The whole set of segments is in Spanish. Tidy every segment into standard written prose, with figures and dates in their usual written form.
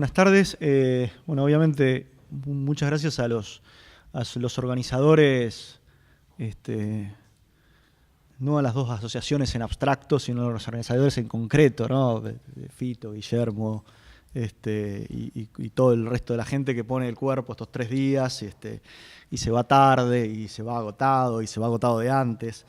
Buenas tardes. Bueno, obviamente, muchas gracias a los organizadores, no a las dos asociaciones en abstracto, sino a los organizadores en concreto, ¿no? De Fito, Guillermo, y todo el resto de la gente que pone el cuerpo estos 3 días, y se va tarde, y se va agotado de antes.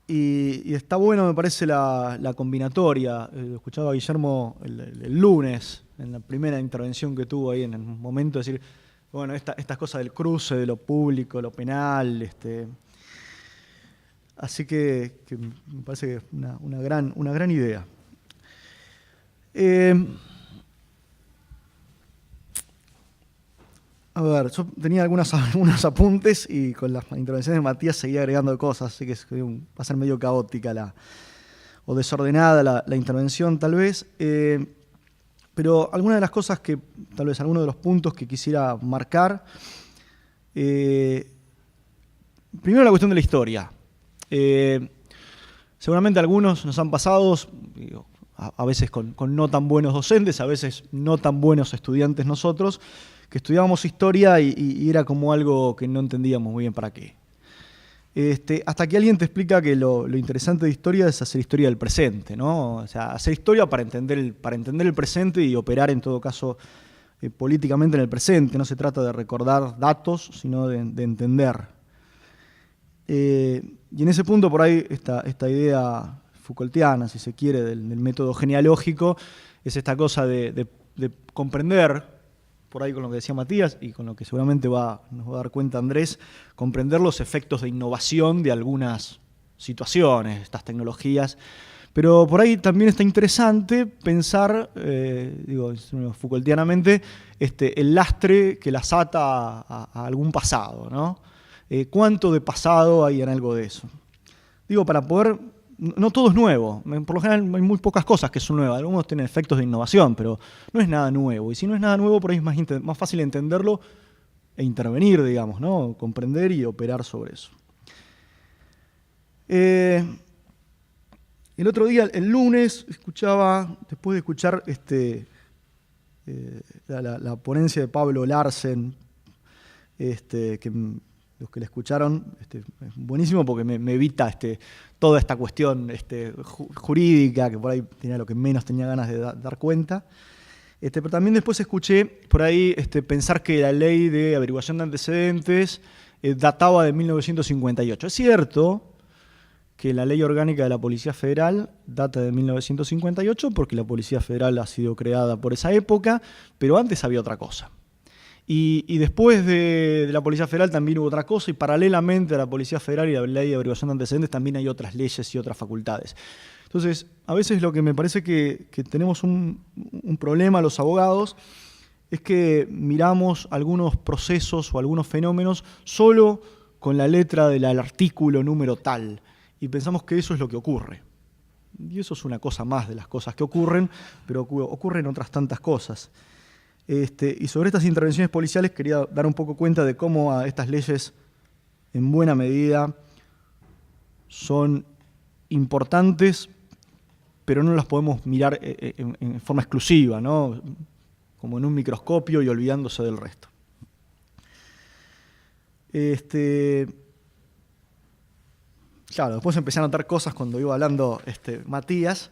Y está bueno, me parece, la combinatoria. Escuchaba a Guillermo el lunes, en la primera intervención que tuvo ahí, en el momento de decir, bueno, estas cosas del cruce, de lo público, lo penal. Así que me parece que es una gran idea. A ver, yo tenía algunos apuntes y con las intervenciones de Matías seguía agregando cosas, así que va a ser medio caótica o desordenada la intervención tal vez. Pero algunas de las cosas que, tal vez algunos de los puntos que quisiera marcar. Primero la cuestión de la historia. Seguramente algunos nos han pasado, a veces con no tan buenos docentes, a veces no tan buenos estudiantes nosotros, que estudiábamos historia y era como algo que no entendíamos muy bien para qué. Hasta que alguien te explica que lo interesante de historia es hacer historia del presente, ¿no? O sea, hacer historia para entender el presente y operar en todo caso políticamente en el presente. No se trata de recordar datos, sino de entender. Y en ese punto por ahí esta idea Foucaultiana, si se quiere, del método genealógico, es esta cosa de comprender, por ahí con lo que decía Matías y con lo que seguramente nos va a dar cuenta Andrés, comprender los efectos de innovación de algunas situaciones, estas tecnologías. Pero por ahí también está interesante pensar, Foucaultianamente, el lastre que las ata a algún pasado, ¿no? ¿Cuánto de pasado hay en algo de eso? Digo, para poder... No todo es nuevo, por lo general hay muy pocas cosas que son nuevas, algunos tienen efectos de innovación, pero no es nada nuevo. Y si no es nada nuevo, por ahí es más fácil entenderlo e intervenir, digamos, ¿no? Comprender y operar sobre eso. El otro día, el lunes, escuchaba, después de escuchar la ponencia de Pablo Larsen, que los que le escucharon, es buenísimo porque me evita toda esta cuestión jurídica, que por ahí tenía lo que menos tenía ganas de dar cuenta. Pero también después escuché por ahí pensar que la ley de averiguación de antecedentes databa de 1958. Es cierto que la ley orgánica de la Policía Federal data de 1958 porque la Policía Federal ha sido creada por esa época, pero antes había otra cosa. Y después de la Policía Federal también hubo otra cosa, y paralelamente a la Policía Federal y la ley de averiguación de antecedentes también hay otras leyes y otras facultades. Entonces, a veces lo que me parece que tenemos un problema los abogados es que miramos algunos procesos o algunos fenómenos solo con la letra del artículo número tal, y pensamos que eso es lo que ocurre. Y eso es una cosa más de las cosas que ocurren, pero ocurren otras tantas cosas. Y sobre estas intervenciones policiales quería dar un poco cuenta de cómo estas leyes en buena medida son importantes, pero no las podemos mirar en forma exclusiva, ¿no? Como en un microscopio y olvidándose del resto. Claro, después empecé a notar cosas cuando iba hablando Matías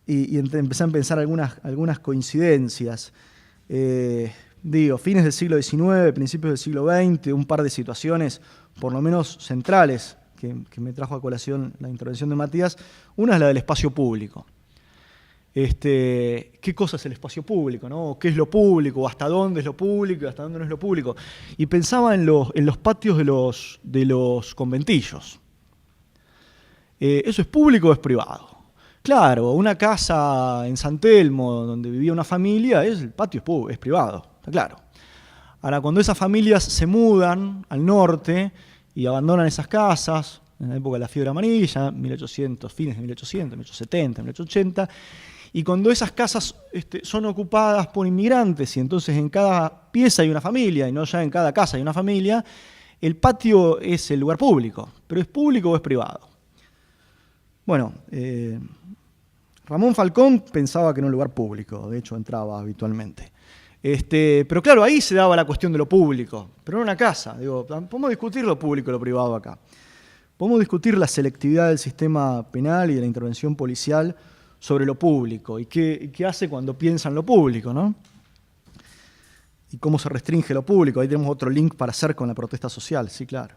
y empecé a pensar algunas coincidencias. Fines del siglo XIX, principios del siglo XX, un par de situaciones por lo menos centrales que me trajo a colación la intervención de Matías. Una es la del espacio público. ¿Qué cosa es el espacio público, ¿no? ¿Qué es lo público? ¿Hasta dónde es lo público y hasta dónde no es lo público? Y pensaba en los patios de los conventillos. ¿Eso es público o es privado? Claro, una casa en San Telmo donde vivía una familia, el patio es privado, está claro. Ahora, cuando esas familias se mudan al norte y abandonan esas casas, en la época de la fiebre amarilla, 1800, fines de 1800, 1870, 1880, y cuando esas casas son ocupadas por inmigrantes y entonces en cada pieza hay una familia y no ya en cada casa hay una familia, el patio es el lugar público, pero ¿es público o es privado? Bueno, Ramón Falcón pensaba que era un lugar público, de hecho entraba habitualmente. Pero claro, ahí se daba la cuestión de lo público, pero no una casa. Digo, podemos discutir lo público y lo privado acá. Podemos discutir la selectividad del sistema penal y de la intervención policial sobre lo público y qué hace cuando piensa en lo público, ¿no? Y cómo se restringe lo público. Ahí tenemos otro link para hacer con la protesta social, sí, claro.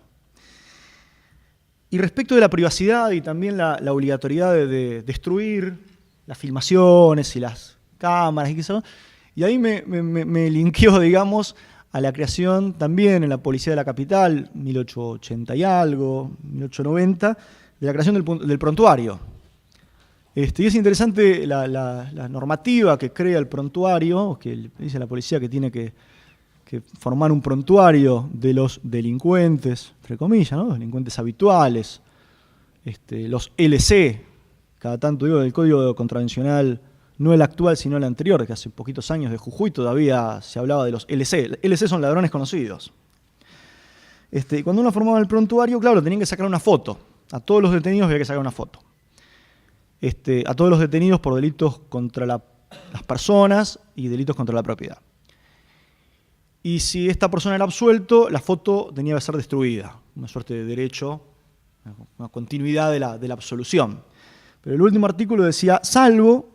Y respecto de la privacidad y también la obligatoriedad de destruir las filmaciones y las cámaras y qué sé yo, y ahí me linkeó, digamos, a la creación también en la Policía de la Capital, 1880 y algo, 1890, de la creación del prontuario. Y es interesante la normativa que crea el prontuario, que dice la policía que tiene que formar un prontuario de los delincuentes, entre comillas, ¿no? Delincuentes habituales, los LC, cada tanto digo del Código Contravencional, no el actual, sino el anterior, que hace poquitos años de Jujuy todavía se hablaba de los LC. LC son ladrones conocidos. Y cuando uno formaba el prontuario, claro, tenían que sacar una foto. A todos los detenidos había que sacar una foto. A todos los detenidos por delitos contra las personas y delitos contra la propiedad. Y si esta persona era absuelto, la foto tenía que ser destruida. Una suerte de derecho, una continuidad de la absolución. Pero el último artículo decía, salvo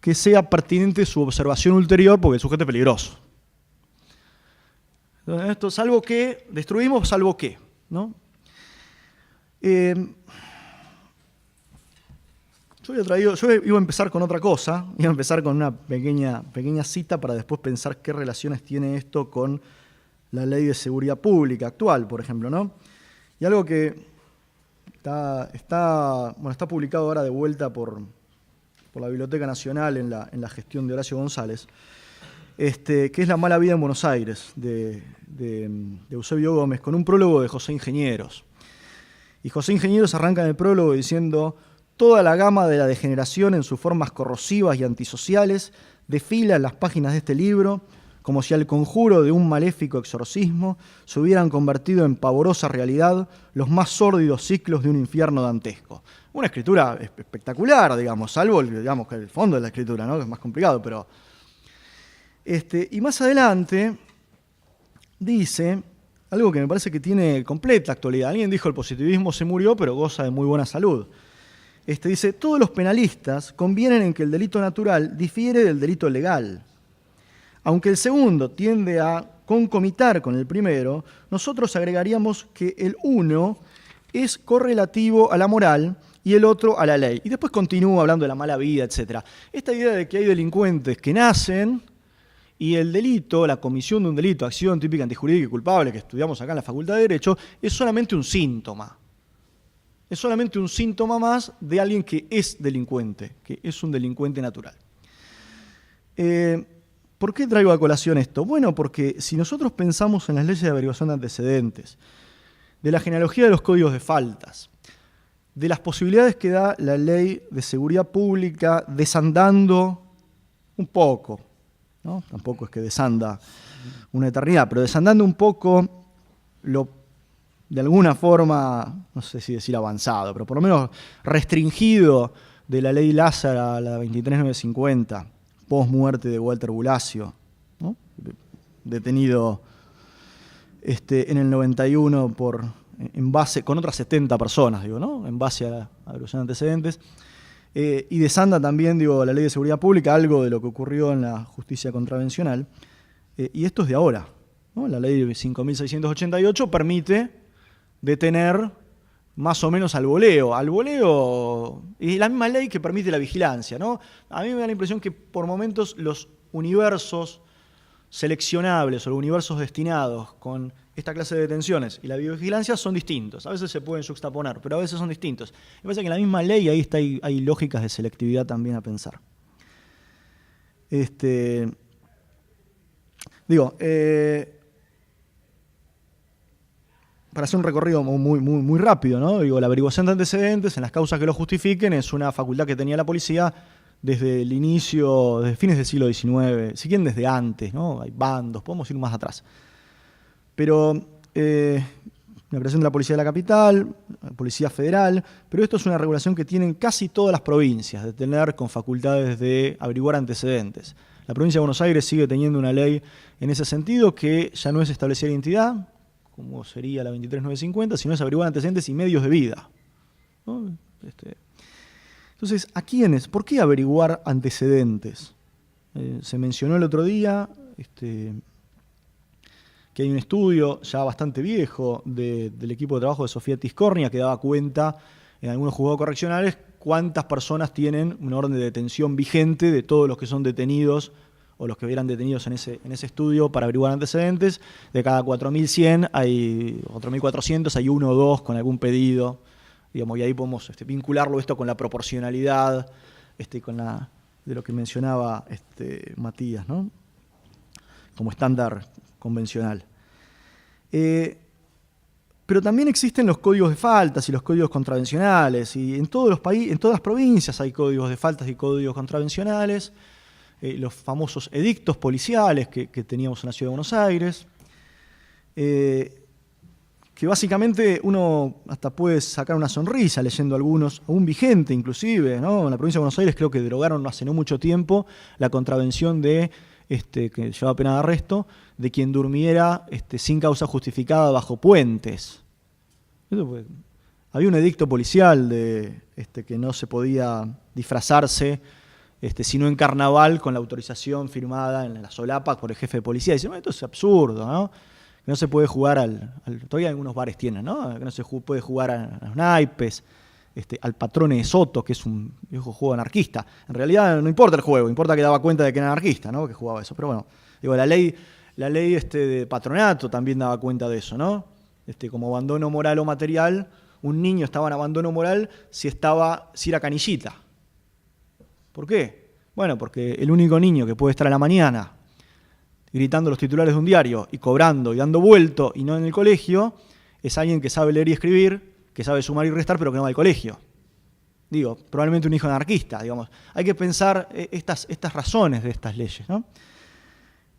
que sea pertinente su observación ulterior porque el sujeto es peligroso. Entonces, esto, salvo que, destruimos, salvo que, ¿no? Yo iba a empezar con otra cosa, iba a empezar con una pequeña cita para después pensar qué relaciones tiene esto con la Ley de Seguridad Pública actual, por ejemplo, ¿no? Y algo que está publicado ahora de vuelta por la Biblioteca Nacional en la gestión de Horacio González, que es La mala vida en Buenos Aires, de Eusebio Gómez, con un prólogo de José Ingenieros. Y José Ingenieros arranca en el prólogo diciendo: toda la gama de la degeneración en sus formas corrosivas y antisociales desfila en las páginas de este libro, como si al conjuro de un maléfico exorcismo se hubieran convertido en pavorosa realidad los más sórdidos ciclos de un infierno dantesco. Una escritura espectacular, digamos, salvo que el fondo de la escritura, ¿no? Que es más complicado, pero... y más adelante dice algo que me parece que tiene completa actualidad. Alguien dijo: el positivismo se murió, pero goza de muy buena salud. Dice: todos los penalistas convienen en que el delito natural difiere del delito legal. Aunque el segundo tiende a concomitar con el primero, nosotros agregaríamos que el uno es correlativo a la moral y el otro a la ley. Y después continúa hablando de la mala vida, etc. Esta idea de que hay delincuentes que nacen y el delito, la comisión de un delito, acción típica antijurídica y culpable, que estudiamos acá en la Facultad de Derecho, es solamente un síntoma. Es solamente un síntoma más de alguien que es delincuente, que es un delincuente natural. ¿Por qué traigo a colación esto? Bueno, porque si nosotros pensamos en las leyes de averiguación de antecedentes, de la genealogía de los códigos de faltas, de las posibilidades que da la Ley de Seguridad Pública desandando un poco, ¿no? Tampoco es que desanda una eternidad, pero desandando un poco de alguna forma, no sé si decir avanzado, pero por lo menos restringido de la Ley Lázara, la 23950, post-muerte de Walter Bulacio, ¿no? Detenido en el 91 en base, con otras 70 personas, digo, ¿no? En base a la averiguación de antecedentes. Y desanda también, digo, la Ley de Seguridad Pública, algo de lo que ocurrió en la justicia contravencional. Y esto es de ahora, ¿no? La Ley 5688 permite detener más o menos al voleo. Al voleo es la misma ley que permite la vigilancia, ¿no? A mí me da la impresión que por momentos los universos seleccionables o los universos destinados con esta clase de detenciones y la videovigilancia son distintos. A veces se pueden juxtaponer, pero a veces son distintos. Me parece que en la misma ley ahí hay lógicas de selectividad también a pensar. Para hacer un recorrido muy rápido, ¿no? Digo, la averiguación de antecedentes en las causas que lo justifiquen es una facultad que tenía la policía desde el inicio, desde fines del siglo XIX, si quieren desde antes, ¿no? Hay bandos, podemos ir más atrás. Pero una creación de la Policía de la Capital, la Policía Federal, pero esto es una regulación que tienen casi todas las provincias, de tener con facultades de averiguar antecedentes. La provincia de Buenos Aires sigue teniendo una ley en ese sentido que ya no es establecer identidad, como sería la 23950, sino es averiguar antecedentes y medios de vida, ¿no? Entonces, ¿a quiénes? ¿Por qué averiguar antecedentes? Se mencionó el otro día que hay un estudio ya bastante viejo del equipo de trabajo de Sofía Tiscornia que daba cuenta en algunos juzgados correccionales cuántas personas tienen una orden de detención vigente de todos los que son detenidos o los que eran detenidos en ese estudio para averiguar antecedentes. De cada 4.100 hay 4.400, hay uno o dos con algún pedido, digamos, y ahí podemos vincularlo esto con la proporcionalidad, con de lo que mencionaba Matías, ¿no? Como estándar convencional. Pero también existen los códigos de faltas y los códigos contravencionales, y en todos los países, en todas las provincias hay códigos de faltas y códigos contravencionales, los famosos edictos policiales que teníamos en la Ciudad de Buenos Aires, que básicamente uno hasta puede sacar una sonrisa leyendo algunos, aún vigente inclusive, ¿no? En la provincia de Buenos Aires creo que derogaron hace no mucho tiempo la contravención que llevaba pena de arresto, de quien durmiera sin causa justificada bajo puentes. Había un edicto policial de que no se podía disfrazarse sino en carnaval con la autorización firmada en la solapa por el jefe de policía. Dicen, no, esto es absurdo, ¿no? Que no se puede jugar todavía algunos bares tienen, ¿no? Que no se puede jugar a los naipes, al Patrone de Soto, que es un viejo juego anarquista. En realidad no importa el juego, importa que daba cuenta de que era anarquista, ¿no? Que jugaba eso. Pero bueno, digo, la ley de patronato también daba cuenta de eso, ¿no? Como abandono moral o material, un niño estaba en abandono moral si era canillita. ¿Por qué? Bueno, porque el único niño que puede estar a la mañana gritando los titulares de un diario y cobrando y dando vuelto y no en el colegio, es alguien que sabe leer y escribir, que sabe sumar y restar, pero que no va al colegio. Digo, probablemente un hijo anarquista, digamos. Hay que pensar estas razones de estas leyes, ¿no?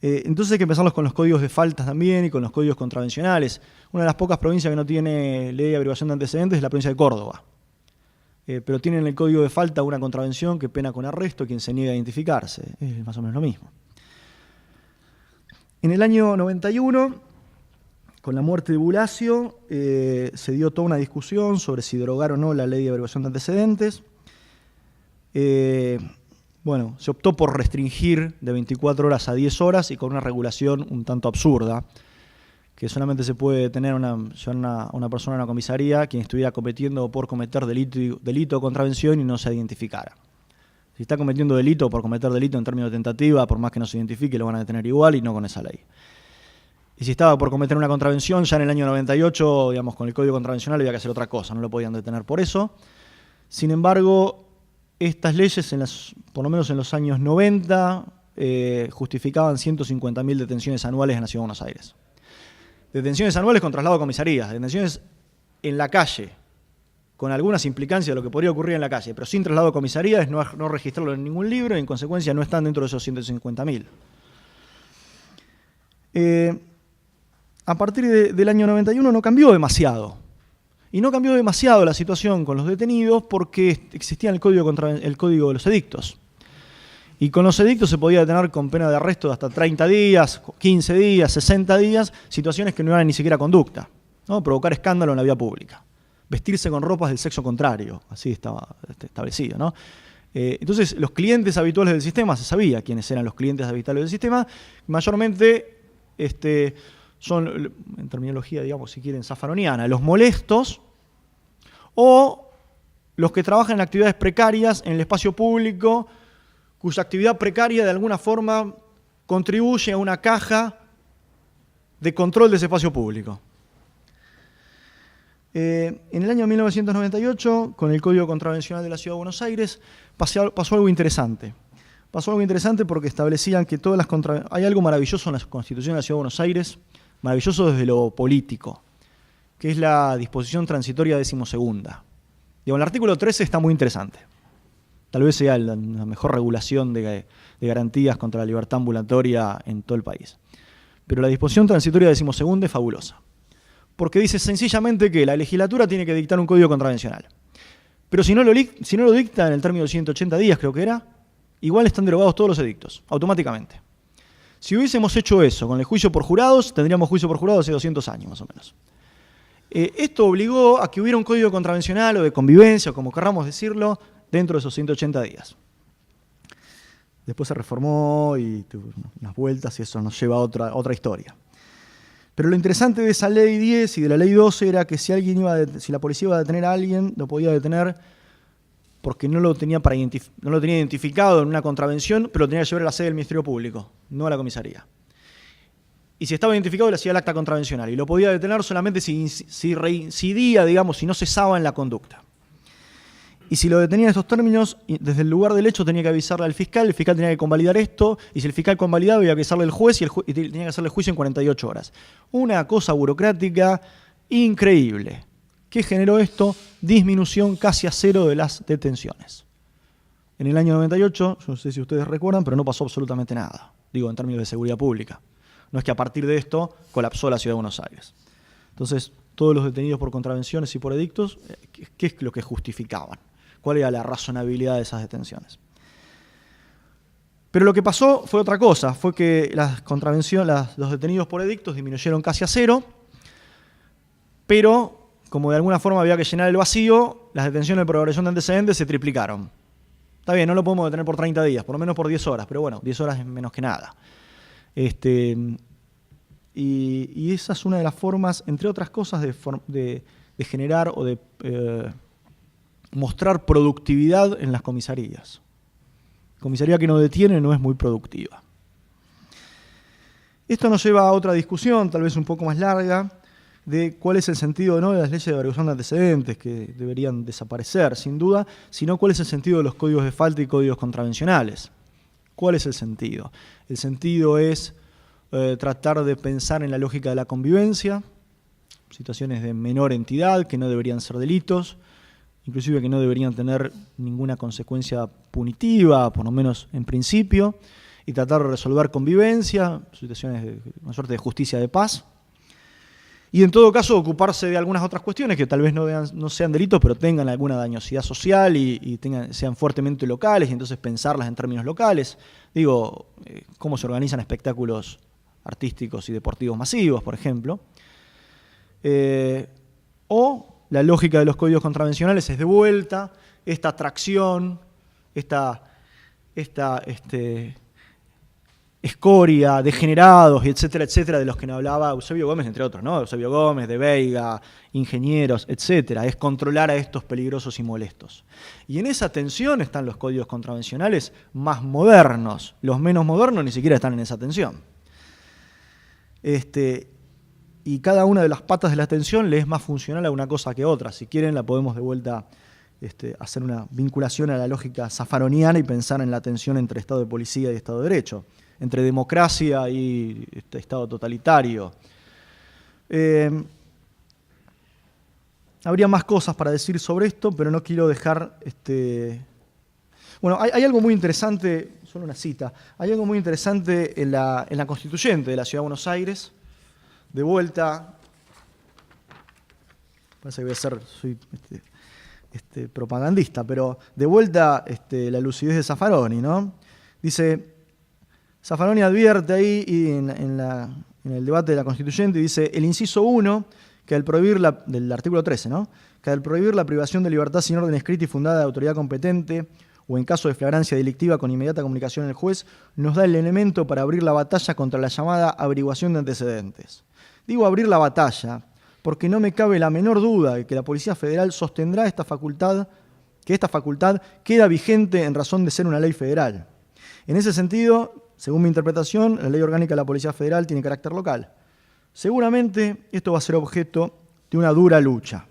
Entonces hay que pensarlos con los códigos de faltas también y con los códigos contravencionales. Una de las pocas provincias que no tiene ley de averiguación de antecedentes es la provincia de Córdoba. Pero tienen en el código de falta una contravención que pena con arresto quien se niega a identificarse. Es más o menos lo mismo. En el año 91, con la muerte de Bulacio, se dio toda una discusión sobre si derogar o no la ley de averiguación de antecedentes. Bueno, se optó por restringir de 24 horas a 10 horas y con una regulación un tanto absurda, que solamente se puede detener llevar una persona a una comisaría quien estuviera cometiendo o por cometer delito o contravención y no se identificara. Si está cometiendo delito o por cometer delito en términos de tentativa, por más que no se identifique, lo van a detener igual y no con esa ley. Y si estaba por cometer una contravención, ya en el año 98, digamos, con el Código Contravencional había que hacer otra cosa, no lo podían detener por eso. Sin embargo, estas leyes, por lo menos en los años 90, justificaban 150.000 detenciones anuales en la Ciudad de Buenos Aires. Detenciones anuales con traslado a comisarías, detenciones en la calle, con algunas implicancias de lo que podría ocurrir en la calle, pero sin traslado a comisarías, no registrarlo en ningún libro y en consecuencia no están dentro de esos 150.000. A partir del año 91 no cambió demasiado. Y no cambió demasiado la situación con los detenidos porque existía el código de los edictos. Y con los edictos se podía detener con pena de arresto de hasta 30 días, 15 días, 60 días, situaciones que no eran ni siquiera conducta, ¿no? Provocar escándalo en la vía pública. Vestirse con ropas del sexo contrario, así estaba establecido, ¿no? Entonces, los clientes habituales del sistema, se sabía quiénes eran los clientes habituales del sistema, mayormente son, en terminología, digamos, si quieren, zafaroniana, los molestos o los que trabajan en actividades precarias en el espacio público, cuya actividad precaria de alguna forma contribuye a una caja de control de ese espacio público. En el año 1998, con el Código Contravencional de la Ciudad de Buenos Aires, pasó algo interesante. Pasó algo interesante porque establecían que hay algo maravilloso en la Constitución de la Ciudad de Buenos Aires, maravilloso desde lo político, que es la disposición transitoria 12ª. El artículo 13 está muy interesante. Tal vez sea la mejor regulación de garantías contra la libertad ambulatoria en todo el país. Pero la disposición transitoria 12ª es fabulosa. porque dice sencillamente que la legislatura tiene que dictar un código contravencional. Pero si no lo dicta en el término de 180 días, creo que era, igual están derogados todos los edictos, automáticamente. Si hubiésemos hecho eso con el juicio por jurados, tendríamos juicio por jurados hace 200 años, más o menos. Esto obligó a que hubiera un código contravencional o de convivencia, o como querramos decirlo, dentro de esos 180 días. Después se reformó y tuvo unas vueltas y eso nos lleva a otra historia. Pero lo interesante de esa ley 10 y de la ley 12 era que si la policía iba a detener a alguien, lo podía detener porque no lo tenía identificado en una contravención, pero lo tenía que llevar a la sede del Ministerio Público, no a la comisaría. Y si estaba identificado, le hacía el acta contravencional. Y lo podía detener solamente si reincidía, digamos, si no cesaba en la conducta. Y si lo detenía en estos términos, desde el lugar del hecho tenía que avisarle al fiscal, el fiscal tenía que convalidar esto, y si el fiscal convalidaba, iba a avisarle al juez y tenía que hacerle juicio en 48 horas. Una cosa burocrática increíble. ¿Qué generó esto? Disminución casi a cero de las detenciones. En el año 98, yo no sé si ustedes recuerdan, pero no pasó absolutamente nada. Digo, en términos de seguridad pública. No es que a partir de esto colapsó la Ciudad de Buenos Aires. Entonces, todos los detenidos por contravenciones y por edictos, ¿qué es lo que justificaban? ¿Cuál era la razonabilidad de esas detenciones? Pero lo que pasó fue otra cosa, fue que los detenidos por edictos disminuyeron casi a cero, pero como de alguna forma había que llenar el vacío, las detenciones por obligación de antecedentes se triplicaron. Está bien, no lo podemos detener por 30 días, por lo menos por 10 horas, pero bueno, 10 horas es menos que nada. Y esa es una de las formas, entre otras cosas, de generar o de mostrar productividad en las comisarías. Comisaría que no detiene no es muy productiva. Esto nos lleva a otra discusión, tal vez un poco más larga, de cuál es el sentido no de las leyes de averiguación de antecedentes, que deberían desaparecer, sin duda, sino cuál es el sentido de los códigos de falta y códigos contravencionales. ¿Cuál es el sentido? El sentido es tratar de pensar en la lógica de la convivencia, situaciones de menor entidad que no deberían ser delitos, inclusive que no deberían tener ninguna consecuencia punitiva, por lo menos en principio, y tratar de resolver convivencia, situaciones de una suerte de justicia de paz, y en todo caso ocuparse de algunas otras cuestiones que tal vez no sean delitos, pero tengan alguna dañosidad social y sean fuertemente locales, y entonces pensarlas en términos locales. Digo, cómo se organizan espectáculos artísticos y deportivos masivos, por ejemplo. O la lógica de los códigos contravencionales es de vuelta esta atracción, esta escoria, degenerados, y etcétera, etcétera, de los que nos hablaba Eusebio Gómez, entre otros, ¿no? Eusebio Gómez, de Veiga, ingenieros, etcétera. Es controlar a estos peligrosos y molestos. Y en esa tensión están los códigos contravencionales más modernos. Los menos modernos ni siquiera están en esa tensión. Y cada una de las patas de la tensión le es más funcional a una cosa que a otra. Si quieren, la podemos de vuelta hacer una vinculación a la lógica zaffaroniana y pensar en la tensión entre Estado de Policía y Estado de Derecho, entre democracia y Estado totalitario. Habría más cosas para decir sobre esto, pero no quiero dejar... Bueno, hay algo muy interesante, solo una cita, hay algo muy interesante en la Constituyente de la Ciudad de Buenos Aires. De vuelta, parece que soy propagandista, pero de vuelta la lucidez de Zaffaroni, ¿no? Dice, Zaffaroni advierte ahí y en el debate de la Constituyente, dice, el inciso 1, que al prohibir del artículo 13, ¿no? Que al prohibir la privación de libertad sin orden escrita y fundada de autoridad competente, o en caso de flagrancia delictiva con inmediata comunicación al juez, nos da el elemento para abrir la batalla contra la llamada averiguación de antecedentes. Digo abrir la batalla porque no me cabe la menor duda de que la Policía Federal sostendrá que esta facultad queda vigente en razón de ser una ley federal. En ese sentido, según mi interpretación, la Ley Orgánica de la Policía Federal tiene carácter local. Seguramente esto va a ser objeto de una dura lucha,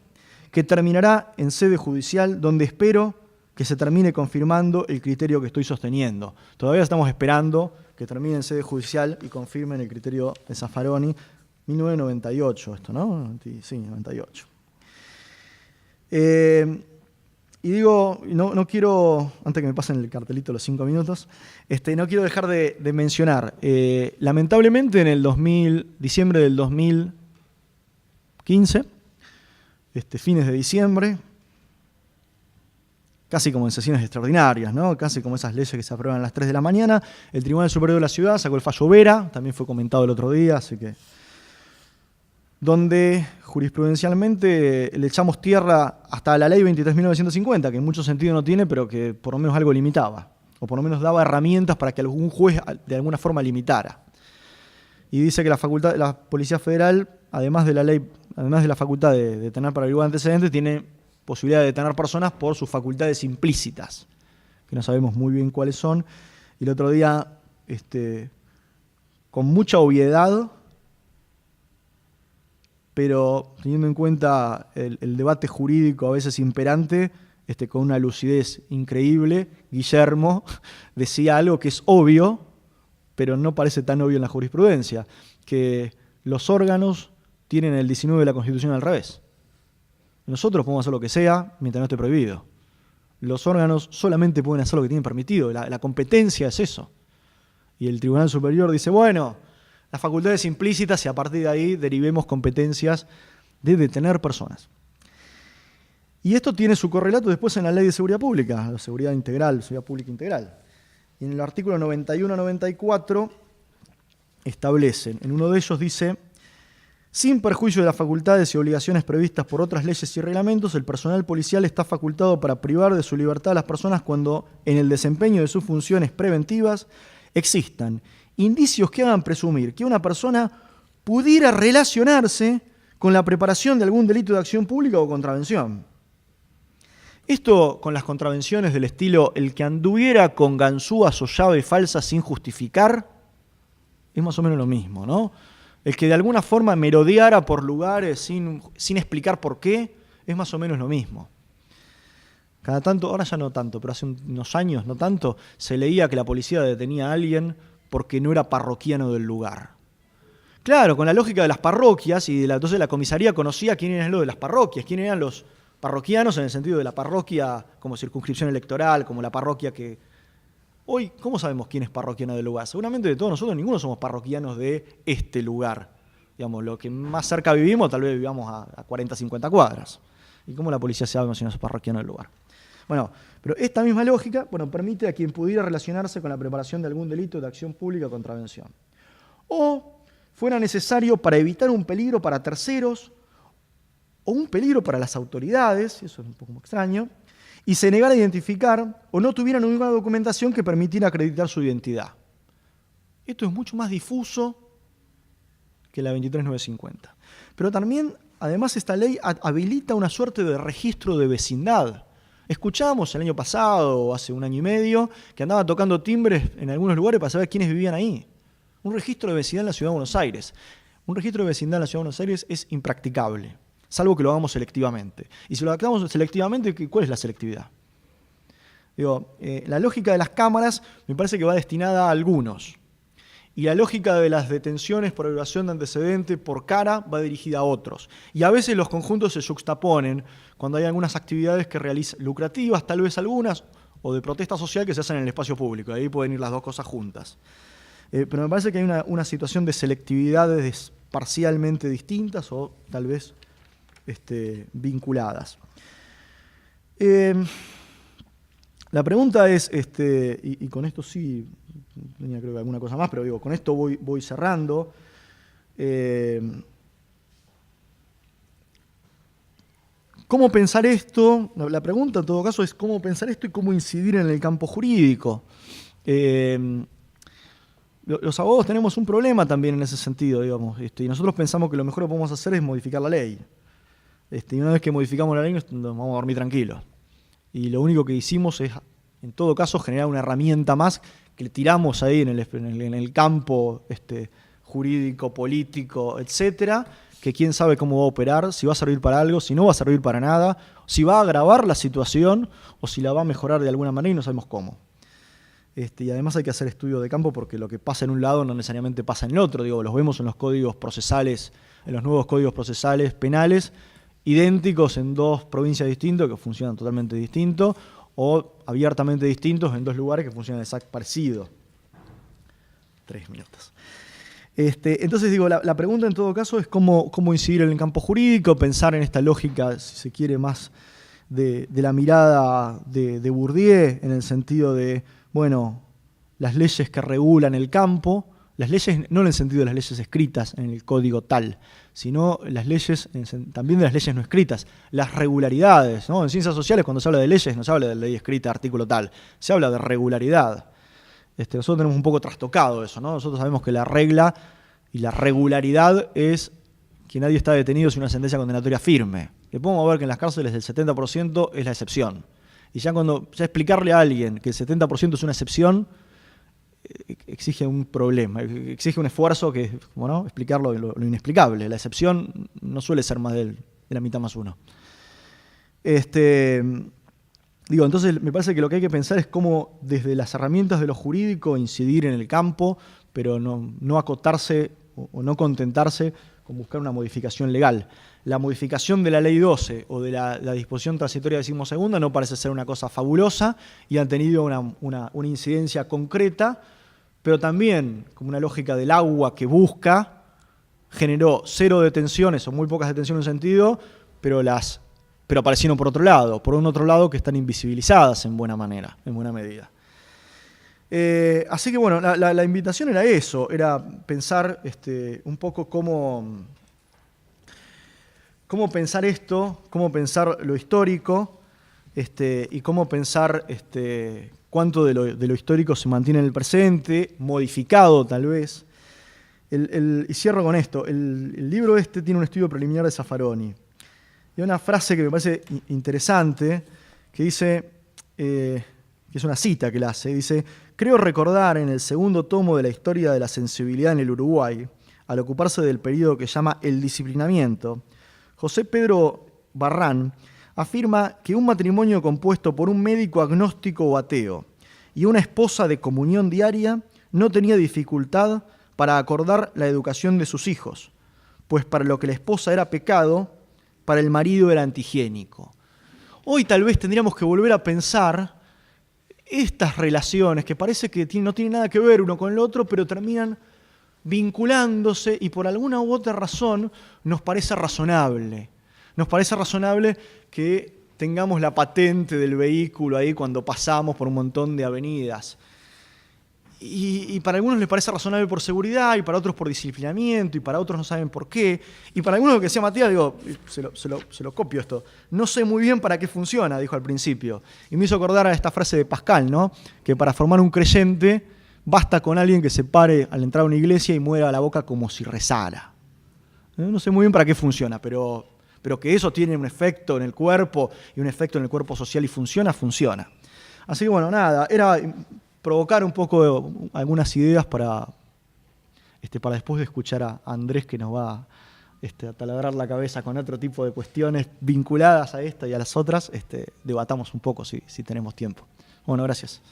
que terminará en sede judicial, donde espero que se termine confirmando el criterio que estoy sosteniendo. Todavía estamos esperando que termine en sede judicial y confirmen el criterio de Zaffaroni. 1998 esto, ¿no? Sí, 98. Y digo, no quiero, antes que me pasen el cartelito los 5 minutos, no quiero dejar de mencionar, lamentablemente en el diciembre del 2014, 15, fines de diciembre, casi como en sesiones extraordinarias, ¿no? Casi como esas leyes que se aprueban a las 3 de la mañana. El Tribunal Superior de la Ciudad sacó el fallo Vera, también fue comentado el otro día, así que donde jurisprudencialmente le echamos tierra hasta a la ley 23.950, que en mucho sentido no tiene, pero que por lo menos algo limitaba, o por lo menos daba herramientas para que algún juez de alguna forma limitara. Y dice que la Policía Federal, además de la facultad de detener para averiguar antecedentes, tiene posibilidad de detener personas por sus facultades implícitas, que no sabemos muy bien cuáles son. Y el otro día, con mucha obviedad, pero teniendo en cuenta el debate jurídico a veces imperante, con una lucidez increíble, Guillermo decía algo que es obvio, pero no parece tan obvio en la jurisprudencia, que los órganos tienen el 19 de la Constitución al revés. Nosotros podemos hacer lo que sea mientras no esté prohibido. Los órganos solamente pueden hacer lo que tienen permitido, la competencia es eso. Y el Tribunal Superior dice, bueno, las facultades implícitas y a partir de ahí derivemos competencias de detener personas. Y esto tiene su correlato después en la Ley de Seguridad Pública, la seguridad integral, seguridad pública integral. Y en el artículo 91-94 establecen, en uno de ellos dice, sin perjuicio de las facultades y obligaciones previstas por otras leyes y reglamentos, el personal policial está facultado para privar de su libertad a las personas cuando, en el desempeño de sus funciones preventivas, existan indicios que hagan presumir que una persona pudiera relacionarse con la preparación de algún delito de acción pública o contravención. Esto con las contravenciones del estilo el que anduviera con ganzúas o llaves falsas sin justificar, es más o menos lo mismo, ¿no? El que de alguna forma merodeara por lugares sin explicar por qué, es más o menos lo mismo. Cada tanto, ahora ya no tanto, pero hace unos años, no tanto, se leía que la policía detenía a alguien porque no era parroquiano del lugar. Claro, con la lógica de las parroquias, y entonces la comisaría conocía quién eran los de las parroquias, quién eran los parroquianos en el sentido de la parroquia como circunscripción electoral, como la parroquia que... Hoy, ¿cómo sabemos quién es parroquiano del lugar? Seguramente de todos nosotros ninguno somos parroquianos de este lugar. Digamos, lo que más cerca vivimos, tal vez vivamos a 40, 50 cuadras. ¿Y cómo la policía sabe si no es parroquiano del lugar? Bueno, pero esta misma lógica, permite a quien pudiera relacionarse con la preparación de algún delito de acción pública o contravención. O fuera necesario para evitar un peligro para terceros o un peligro para las autoridades, eso es un poco extraño, y se negara a identificar o no tuviera ninguna documentación que permitiera acreditar su identidad. Esto es mucho más difuso que la 23.950. Pero también, además, esta ley habilita una suerte de registro de vecindad. Escuchábamos el año pasado, o hace un año y medio, que andaba tocando timbres en algunos lugares para saber quiénes vivían ahí. Un registro de vecindad en la Ciudad de Buenos Aires. Un registro de vecindad en la Ciudad de Buenos Aires es impracticable, salvo que lo hagamos selectivamente. Y si lo hagamos selectivamente, ¿cuál es la selectividad? La lógica de las cámaras me parece que va destinada a algunos. Y la lógica de las detenciones por violación de antecedente por cara va dirigida a otros. Y a veces los conjuntos se juxtaponen cuando hay algunas actividades que realizan lucrativas, tal vez algunas, o de protesta social que se hacen en el espacio público. Ahí pueden ir las dos cosas juntas. Pero me parece que hay una situación de selectividades parcialmente distintas o tal vez vinculadas. La pregunta es, y con esto sí, tenía creo que alguna cosa más, pero con esto voy cerrando. ¿Cómo pensar esto? La pregunta en todo caso es cómo pensar esto y cómo incidir en el campo jurídico. Los abogados tenemos un problema también en ese sentido, digamos, y nosotros pensamos que lo mejor que podemos hacer es modificar la ley. Y una vez que modificamos la ley nos vamos a dormir tranquilos. Y lo único que hicimos es, en todo caso, generar una herramienta más que le tiramos ahí en el campo jurídico, político, etcétera, que quién sabe cómo va a operar, si va a servir para algo, si no va a servir para nada, si va a agravar la situación o si la va a mejorar de alguna manera y no sabemos cómo. Y además hay que hacer estudio de campo porque lo que pasa en un lado no necesariamente pasa en el otro. Los vemos en los códigos procesales, en los nuevos códigos procesales penales, idénticos en dos provincias distintas que funcionan totalmente distintos o abiertamente distintos en dos lugares que funcionan exactamente parecido. 3 minutos. Entonces digo, la pregunta en todo caso es cómo incidir en el campo jurídico, pensar en esta lógica, si se quiere, más de la mirada de Bourdieu, en el sentido de, bueno, las leyes que regulan el campo, las leyes, no en el sentido de las leyes escritas en el código tal, sino las leyes, también de las leyes no escritas, las regularidades, ¿no? En ciencias sociales, cuando se habla de leyes, no se habla de ley escrita, artículo tal, se habla de regularidad. Nosotros tenemos un poco trastocado eso, ¿no? Nosotros sabemos que la regla y la regularidad es que nadie está detenido sin una sentencia condenatoria firme. Le podemos ver que en las cárceles el 70% es la excepción. Y ya explicarle a alguien que el 70% es una excepción, exige un problema, exige un esfuerzo que es, bueno, explicar lo inexplicable. La excepción no suele ser más de la mitad más uno. Entonces me parece que lo que hay que pensar es cómo desde las herramientas de lo jurídico incidir en el campo, pero no acotarse o no contentarse con buscar una modificación legal. La modificación de la Ley 12 o de la disposición transitoria decimosegunda no parece ser una cosa fabulosa y han tenido una incidencia concreta, pero también, como una lógica del agua que busca, generó 0 detenciones o muy pocas detenciones en un sentido, pero aparecieron por otro lado que están invisibilizadas en buena medida. Así que bueno, la invitación era eso, era pensar un poco cómo pensar esto, cómo pensar lo histórico y cómo pensar cuánto de lo histórico se mantiene en el presente, modificado tal vez. Y cierro con esto, el libro tiene un estudio preliminar de Zaffaroni. Y hay una frase que me parece interesante, que dice, que es una cita que la hace, dice: creo recordar en el segundo tomo de la historia de la sensibilidad en el Uruguay, al ocuparse del periodo que llama el disciplinamiento, José Pedro Barrán afirma que un matrimonio compuesto por un médico agnóstico o ateo y una esposa de comunión diaria no tenía dificultad para acordar la educación de sus hijos, pues para lo que la esposa era pecado, para el marido era antihigiénico. Hoy tal vez tendríamos que volver a pensar estas relaciones que parece que no tienen nada que ver uno con el otro, pero terminan vinculándose y por alguna u otra razón nos parece razonable. Nos parece razonable que tengamos la patente del vehículo ahí cuando pasamos por un montón de avenidas. Y para algunos les parece razonable por seguridad, y para otros por disciplinamiento, y para otros no saben por qué. Y para algunos, lo que decía Matías, digo, se lo copio esto. No sé muy bien para qué funciona, dijo al principio. Y me hizo acordar a esta frase de Pascal, ¿no? Que para formar un creyente basta con alguien que se pare al entrar a una iglesia y mueva la boca como si rezara. No sé muy bien para qué funciona, pero que eso tiene un efecto en el cuerpo y un efecto en el cuerpo social y funciona. Así que bueno, nada, era provocar un poco algunas ideas para después de escuchar a Andrés, que nos va a taladrar la cabeza con otro tipo de cuestiones vinculadas a esta y a las otras, debatamos un poco si tenemos tiempo. Bueno, gracias.